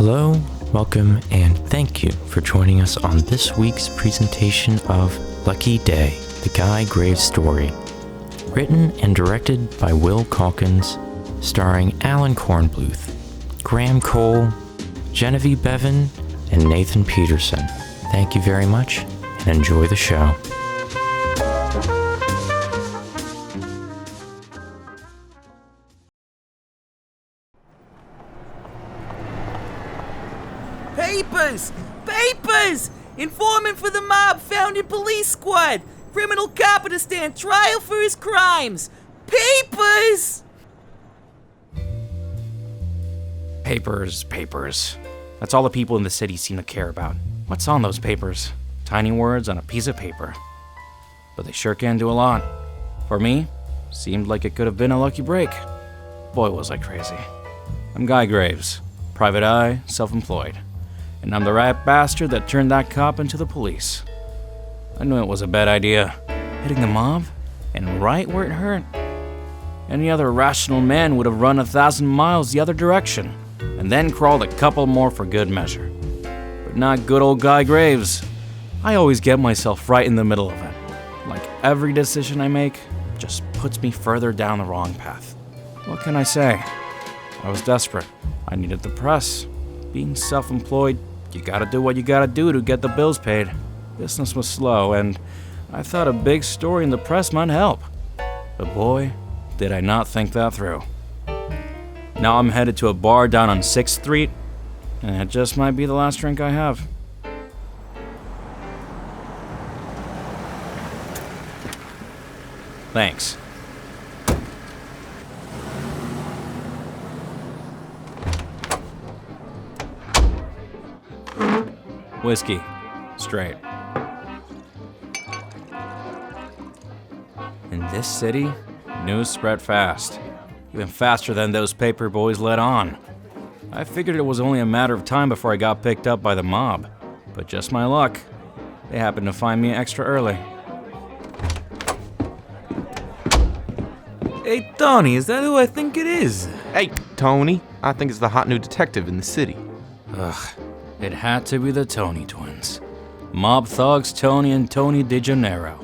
Hello, welcome, and thank you for joining us on this week's presentation of Lucky Day, the Guy Graves story. Written and directed by Will Calkins, starring Alan Kornbluth, Graham Cole, Genevieve Bevan, and Nathan Peterson. Thank you very much, and enjoy the show. Papers! Papers! Informant for the mob found in police squad! Criminal cop to stand trial for his crimes! Papers! Papers. That's all the people in the city seem to care about. What's on those papers? Tiny words on a piece of paper. But they sure can do a lot. For me, seemed like it could have been a lucky break. Boy, was I crazy. I'm Guy Graves, private eye, self-employed. And I'm the rat bastard that turned that cop into the police. I knew it was a bad idea, hitting the mob, and right where it hurt. Any other rational man would have run 1,000 miles the other direction, and then crawled a couple more for good measure. But not good old Guy Graves. I always get myself right in the middle of it. Like every decision I make just puts me further down the wrong path. What can I say? I was desperate. I needed the press. Being self-employed, you gotta do what you gotta do to get the bills paid. Business was slow, and I thought a big story in the press might help. But boy, did I not think that through. Now I'm headed to a bar down on 6th Street, and it just might be the last drink I have. Thanks. Whiskey. Straight. In this city, news spread fast. Even faster than those paper boys let on. I figured it was only a matter of time before I got picked up by the mob. But just my luck, they happened to find me extra early. Hey, Tony, is that who I think it is? Hey, Tony. I think it's the hot new detective in the city. Ugh, it had to be the Tony twins. Mob thugs Tony and Tony DeGennaro.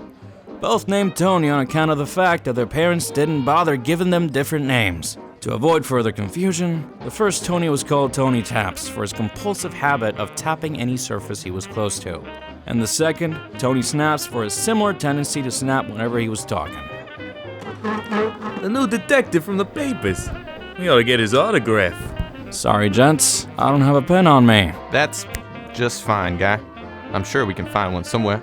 Both named Tony on account of the fact that their parents didn't bother giving them different names. To avoid further confusion, the first Tony was called Tony Taps for his compulsive habit of tapping any surface he was close to. And the second, Tony Snaps, for his similar tendency to snap whenever he was talking. The new detective from the papers. We ought to get his autograph. Sorry, gents, I don't have a pen on me. That's just fine, Guy. I'm sure we can find one somewhere.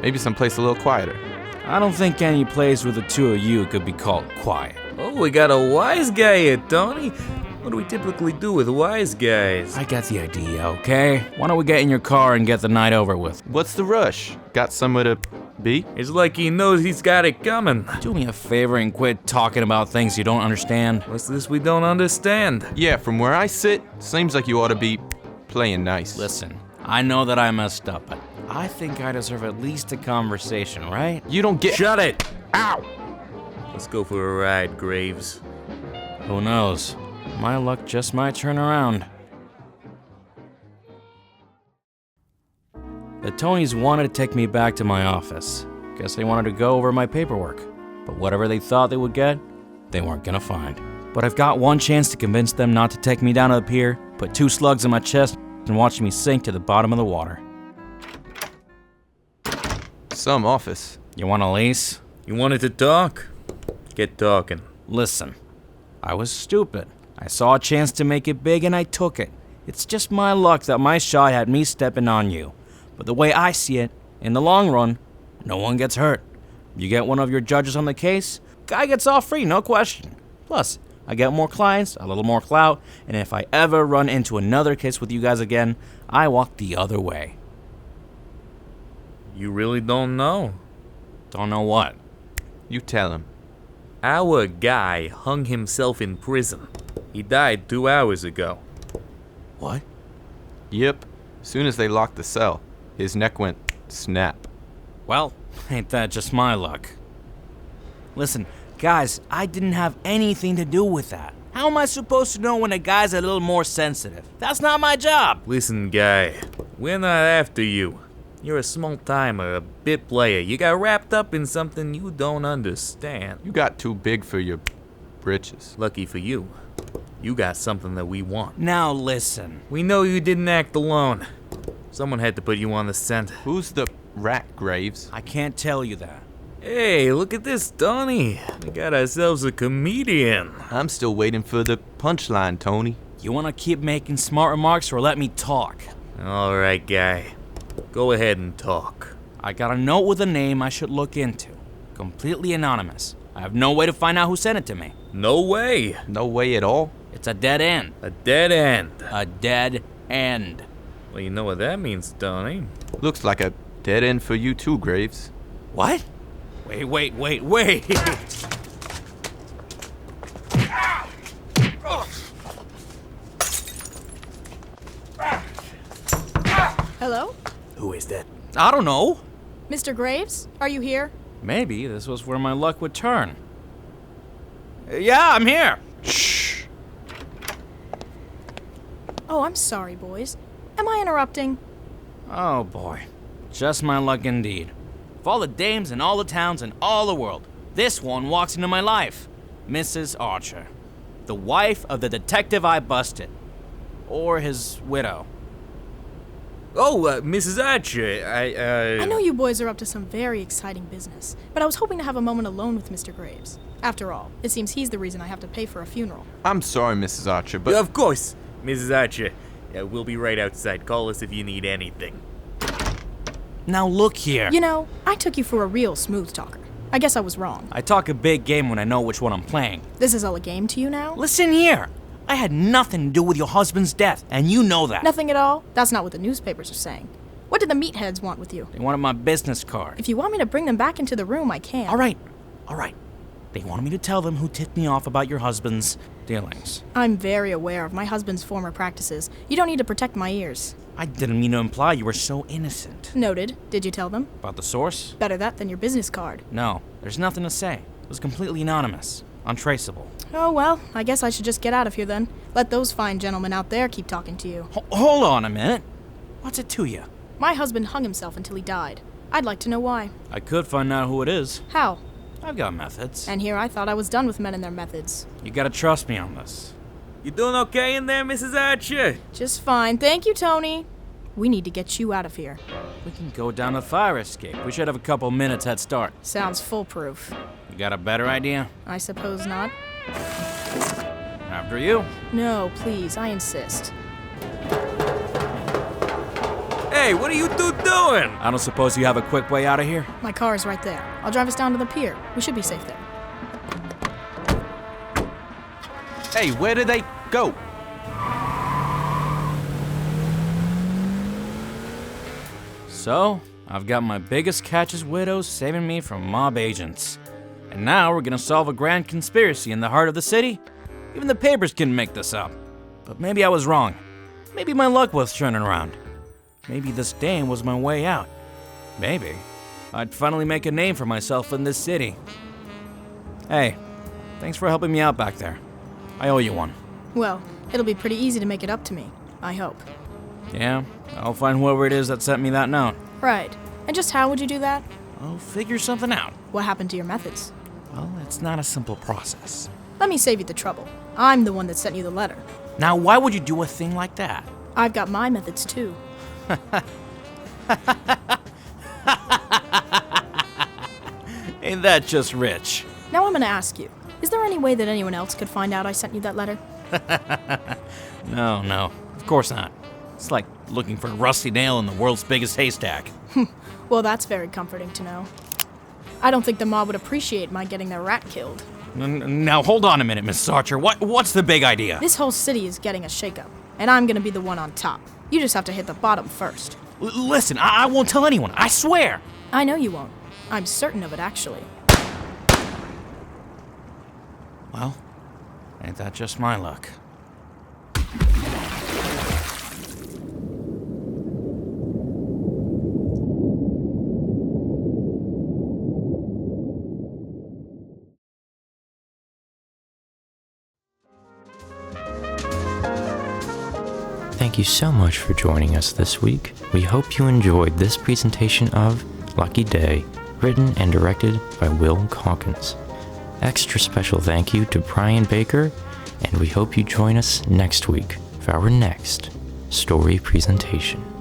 Maybe someplace a little quieter. I don't think any place with the two of you could be called quiet. Oh, we got a wise guy here, Tony. What do we typically do with wise guys? I get the idea, okay? Why don't we get in your car and get the night over with? What's the rush? Got somewhere to be? It's like he knows he's got it coming. Do me a favor and quit talking about things you don't understand. What's this we don't understand? Yeah, from where I sit, seems like you ought to be playing nice. Listen, I know that I messed up, but I think I deserve at least a conversation, right? You don't get— Shut it! Ow! Let's go for a ride, Graves. Who knows? My luck just might turn around. The Tonys wanted to take me back to my office. Guess they wanted to go over my paperwork. But whatever they thought they would get, they weren't gonna find. But I've got one chance to convince them not to take me down to the pier, put 2 slugs in my chest, and watch me sink to the bottom of the water. Some office. You want a lease? You wanted to talk? Get talking. Listen, I was stupid. I saw a chance to make it big and I took it. It's just my luck that my shot had me stepping on you. But the way I see it, in the long run, no one gets hurt. You get one of your judges on the case, guy gets off free, no question. Plus, I get more clients, a little more clout, and if I ever run into another case with you guys again, I walk the other way. You really don't know? Don't know what? You tell him. Our guy hung himself in prison. He died 2 hours ago. What? Yep. Soon as they locked the cell, his neck went snap. Well, ain't that just my luck? Listen, guys, I didn't have anything to do with that. How am I supposed to know when a guy's a little more sensitive? That's not my job. Listen, guy, we're not after you. You're a small timer, a bit player. You got wrapped up in something you don't understand. You got too big for your britches. Lucky for you, you got something that we want. Now listen. We know you didn't act alone. Someone had to put you on the scent. Who's the rat, Graves? I can't tell you that. Hey, look at this, Donnie. We got ourselves a comedian. I'm still waiting for the punchline, Tony. You wanna keep making smart remarks or let me talk? All right, guy. Go ahead and talk. I got a note with a name I should look into. Completely anonymous. I have no way to find out who sent it to me. No way. No way at all. It's a dead end. A dead end. A dead end. Well, you know what that means, Donnie. Looks like a dead end for you too, Graves. What? Wait. Hello? Who is that? I don't know. Mr. Graves? Are you here? Maybe this was where my luck would turn. Yeah, I'm here. Shh. Oh, I'm sorry, boys. Am I interrupting? Oh boy. Just my luck indeed. Of all the dames in all the towns in all the world, this one walks into my life. Mrs. Archer. The wife of the detective I busted. Or his widow. Oh, Mrs. Archer, I know you boys are up to some very exciting business, but I was hoping to have a moment alone with Mr. Graves. After all, it seems he's the reason I have to pay for a funeral. I'm sorry, Mrs. Archer, but... Of course, Mrs. Archer. We'll be right outside. Call us if you need anything. Now look here. You know, I took you for a real smooth talker. I guess I was wrong. I talk a big game when I know which one I'm playing. This is all a game to you now? Listen here. I had nothing to do with your husband's death, and you know that. Nothing at all? That's not what the newspapers are saying. What did the meatheads want with you? They wanted my business card. If you want me to bring them back into the room, I can. All right. They wanted me to tell them who tipped me off about your husband's dealings. I'm very aware of my husband's former practices. You don't need to protect my ears. I didn't mean to imply you were so innocent. Noted. Did you tell them? About the source? Better that than your business card. No, there's nothing to say. It was completely anonymous, untraceable. Oh, well, I guess I should just get out of here then. Let those fine gentlemen out there keep talking to you. Hold on a minute. What's it to you? My husband hung himself until he died. I'd like to know why. I could find out who it is. How? I've got methods. And here I thought I was done with men and their methods. You gotta trust me on this. You doing okay in there, Mrs. Archer? Just fine. Thank you, Tony. We need to get you out of here. We can go down a fire escape. We should have a couple minutes head start. Sounds foolproof. You got a better idea? I suppose not. After you. No, please, I insist. Hey, what are you two doing? I don't suppose you have a quick way out of here? My car is right there. I'll drive us down to the pier. We should be safe there. Hey, where did they go? So, I've got my biggest catch as widows saving me from mob agents. And now we're gonna solve a grand conspiracy in the heart of the city? Even the papers can make this up. But maybe I was wrong. Maybe my luck was turning around. Maybe this dame was my way out. Maybe I'd finally make a name for myself in this city. Hey, thanks for helping me out back there. I owe you one. Well, it'll be pretty easy to make it up to me. I hope. Yeah, I'll find whoever it is that sent me that note. Right. And just how would you do that? I'll figure something out. What happened to your methods? Well, it's not a simple process. Let me save you the trouble. I'm the one that sent you the letter. Now, why would you do a thing like that? I've got my methods too. Ain't that just rich? Now I'm gonna ask you, is there any way that anyone else could find out I sent you that letter? No, of course not. It's like looking for a rusty nail in the world's biggest haystack. Well, that's very comforting to know. I don't think the mob would appreciate my getting their rat killed. Now, hold on a minute, Miss Archer. What's the big idea? This whole city is getting a shakeup, and I'm gonna be the one on top. You just have to hit the bottom first. Listen, I won't tell anyone, I swear. I know you won't. I'm certain of it, actually. Well, ain't that just my luck? Thank you so much for joining us this week. We hope you enjoyed this presentation of Lucky Day, written and directed by Will Calkins. Extra special thank you to Brian Baker, and we hope you join us next week for our next story presentation.